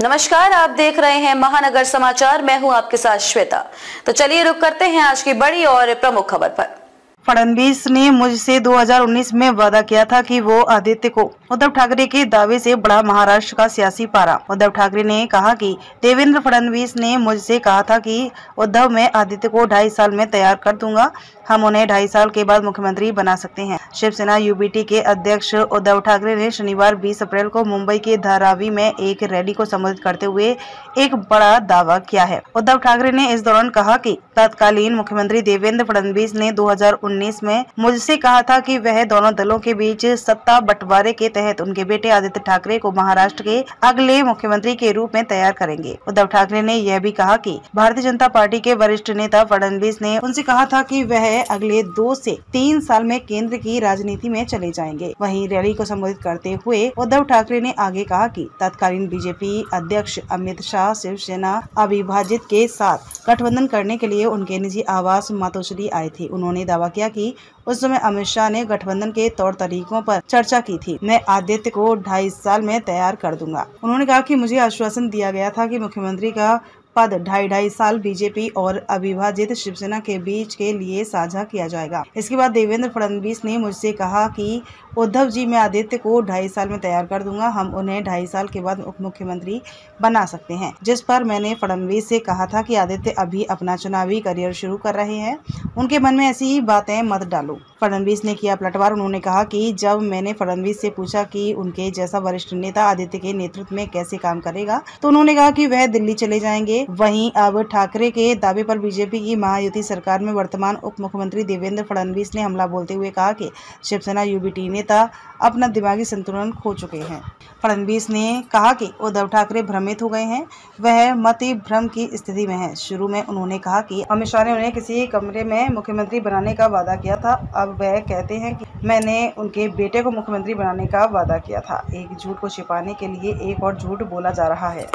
नमस्कार, आप देख रहे हैं महानगर समाचार। मैं हूं आपके साथ श्वेता। तो चलिए रुक करते हैं आज की बड़ी और प्रमुख खबर पर। फडणवीस ने मुझसे 2019 में वादा किया था कि वो आदित्य को उद्धव ठाकरे के दावे से बढ़ा महाराष्ट्र का सियासी पारा। उद्धव ठाकरे ने कहा कि देवेंद्र फडणवीस ने मुझसे कहा था कि उद्धव, मैं आदित्य को 2.5 साल में तैयार कर दूंगा। हम उन्हें 2.5 साल के बाद मुख्यमंत्री बना सकते हैं। शिवसेना यूबीटी के अध्यक्ष उद्धव ठाकरे ने शनिवार 20 अप्रैल को मुंबई के धारावी में एक रैली को संबोधित करते हुए एक बड़ा दावा किया है। उद्धव ठाकरे ने इस दौरान कहा कि तत्कालीन मुख्यमंत्री देवेंद्र फडणवीस ने 2019 में मुझसे कहा था कि वह दोनों दलों के बीच सत्ता बंटवारे के तहत उनके बेटे आदित्य ठाकरे को महाराष्ट्र के अगले मुख्यमंत्री के रूप में तैयार करेंगे। उद्धव ठाकरे ने यह भी कहा कि भारतीय जनता पार्टी के वरिष्ठ नेता फडणवीस ने उनसे कहा था कि वह अगले 2 से 3 साल में केंद्र की राजनीति में चले जाएंगे। वहीं रैली को संबोधित करते हुए उद्धव ठाकरे ने आगे कहा कि तत्कालीन बीजेपी अध्यक्ष अमित शाह शिवसेना अविभाजित के साथ गठबंधन करने के लिए उनके निजी आवास मातोश्री आए थे। उन्होंने दावा किया कि उस समय अमित शाह ने गठबंधन के तौर तरीकों पर चर्चा की थी। मैं आदित्य को 2.5 साल में तैयार कर दूंगा। उन्होंने कहा कि मुझे आश्वासन दिया गया था कि मुख्यमंत्री का पद 2.5 साल बीजेपी और अविभाजित शिवसेना के बीच के लिए साझा किया जाएगा। इसके बाद देवेंद्र फडणवीस ने मुझसे कहा कि उद्धव जी, मैं आदित्य को 2.5 साल में तैयार कर दूंगा। हम उन्हें 2.5 साल के बाद उप मुख्यमंत्री बना सकते हैं। जिस पर मैंने फडणवीस से कहा था कि आदित्य अभी अपना चुनावी करियर शुरू कर रहे हैं, उनके मन में ऐसी बातें मत डालो। फडणवीस ने किया पलटवार। उन्होंने कहा कि जब मैंने फडणवीस से पूछा कि उनके जैसा वरिष्ठ नेता आदित्य के नेतृत्व में कैसे काम करेगा, तो उन्होंने कहा कि वह दिल्ली चले जाएंगे। वहीं अब ठाकरे के दावे पर बीजेपी की महायुति सरकार में वर्तमान उप मुख्यमंत्री देवेंद्र फडणवीस ने हमला बोलते हुए कहा कि शिवसेना यूबीटी नेता अपना दिमागी संतुलन खो चुके हैं। फडणवीस ने कहा कि उद्धव ठाकरे भ्रमित हो गए हैं, वह मति भ्रम की स्थिति में है। शुरू में उन्होंने कहा कि अमित शाह ने उन्हें किसी कमरे में मुख्यमंत्री बनाने का वादा किया था। अब वह कहते हैं कि मैंने उनके बेटे को मुख्यमंत्री बनाने का वादा किया था। एक झूठ को छिपाने के लिए एक और झूठ बोला जा रहा है।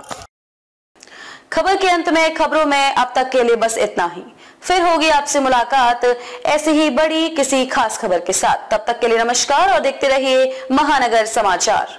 खबर के अंत में खबरों में अब तक के लिए बस इतना ही। फिर होगी आपसे मुलाकात ऐसी ही बड़ी किसी खास खबर के साथ। तब तक के लिए नमस्कार और देखते रहिए महानगर समाचार।